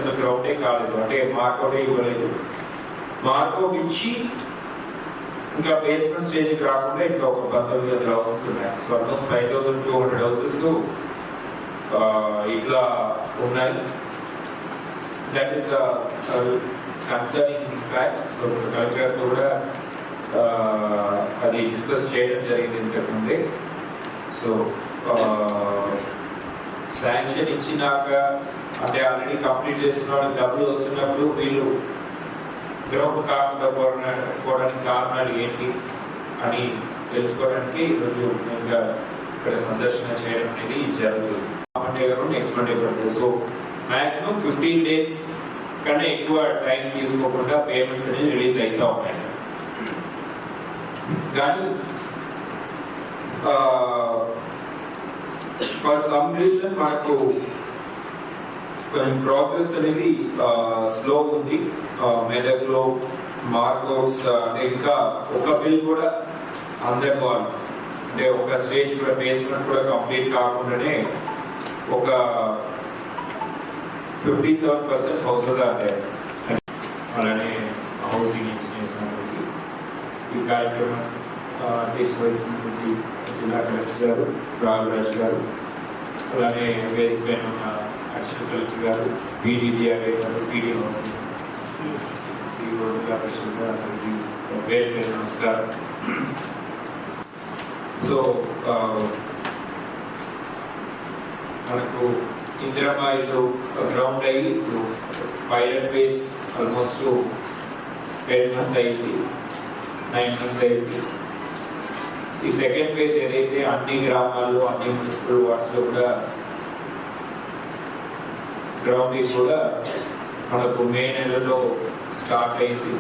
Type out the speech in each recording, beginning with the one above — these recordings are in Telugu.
అసలు గ్రౌండే కాలేదు, అంటే మార్కౌటే ఇవ్వలేదు. మార్కౌట్ ఇచ్చి ఇంకా బేస్మెంట్ స్టేజ్కి రాకుండా ఇంకా ఒక 1900 హౌసెస్ ఉన్నాయి. సో ఆల్మోస్ట్ 5200 హౌసెస్ ఇట్లా ఉన్నాయి. That is concerning fact. So కలెక్టర్తో కూడా అది డిస్కస్ చేయడం జరిగింది ఇంతకుముందే. సో శాంక్షన్ ఇచ్చినాక అంటే ఆల్రెడీ కంప్లీట్ చేస్తున్న వాళ్ళకి డబ్బులు వస్తున్నప్పుడు వీళ్ళు గ్రౌండ్ కాకుండా పోవడానికి కారణాలు ఏంటి అని తెలుసుకోవడానికి ఈరోజు ఇంకా ఇక్కడ సందర్శన చేయడం అనేది జరుగుతుంది. మండే కాకుండా నెక్స్ట్ మండే పడుతుంది. సో మ్యాక్సిమం 15 days కన్నా ఎక్కువ టైం తీసుకోకుండా పేమెంట్స్ అనేది రిలీజ్ అవుతూ ఉన్నాయి. కానీ ఫర్ సమ్ రీజన్ మనకు కొంచెం ప్రోగ్రెస్ అనేది స్లో ఉంది. మెదక్లో మార్కౌట్స్ ఇంకా ఒక బిల్ కూడా అందకపోవాలి, అంటే ఒక స్టేజ్ కూడా బేస్మెంట్ కూడా కంప్లీట్ కాకుండానే ఒక 57% హౌసెస్ అంటే అలానే హౌసింగ్ ఇంజనీర్స్ అందరికీ ఈ కార్యక్రమం అధ్యక్ష వహిస్తున్నటువంటి జిల్లా కలెక్టర్ గారు రాఘరాజ్ గారు, అలానే వేదిక పైన ఉన్న అడిషనల్ కలెక్టర్ గారు, పీడీడీఆర్ఏ గారు, పీడీ హౌసింగ్ సిఇఓ జిల్లా పరిషత్ గారు, అందరికీ పేరు పేరు నమస్కారం. సో మనకు ఇందిరమ్మ ఇల్లు గ్రౌండ్ అయ్యి ఇప్పుడు పైలట్ ఫేజ్ ఆల్మోస్ట్ 10 months అయింది, 9 months అయింది. ఈ సెకండ్ ఫేజ్ ఏదైతే అన్ని గ్రామాల్లో అన్ని మున్సిపల్ వార్డ్స్లో కూడా గ్రౌండ్ కూడా మనకు మే నెలలో స్టార్ట్ అయింది.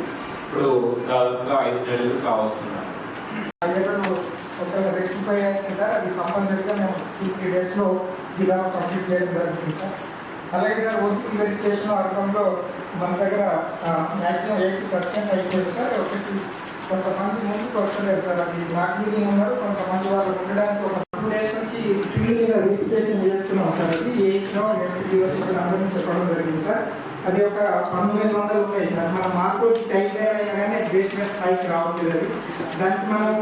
ఇప్పుడు దాదాపుగా 5 నెలలు కావస్తున్నాయి. రెక్టిఫై అయింది సార్, అది కంపల్సరీగా మేము 2-3 daysలో జిల్లాలో కంప్లీట్ చేయడం జరుగుతుంది సార్. అలాగే సార్ ఓటీపీ వెరిఫికేషన్ అర్బంలో మన దగ్గర మ్యాక్సిమం 80% అయిపోయింది సార్. కొంతమంది ముందుకు వస్తలేరు సార్, అది నాట్ మీటింగ్ ఉన్నారు. కొంతమంది వాళ్ళు ఉండడానికి ఒక 2 days నుంచి ఫీల్డ్ మీద వెరిఫికేషన్ చేస్తున్నాం సార్. అది ఏజ్లో అందరినీ చెప్పడం జరిగింది సార్. అది ఒక 1900 ఉన్నాయి సార్. మన మార్కెట్ అయినా బేస్మెంట్ స్థాయికి రావట్లేదు. అది దానికి మనం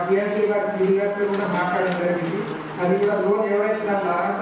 డిఆర్టీ గారు, పీడీ గారితో కూడా మాట్లాడడం జరిగింది. అది కూడా లోన్ ఎవరైతే దాంట్లో అర్హత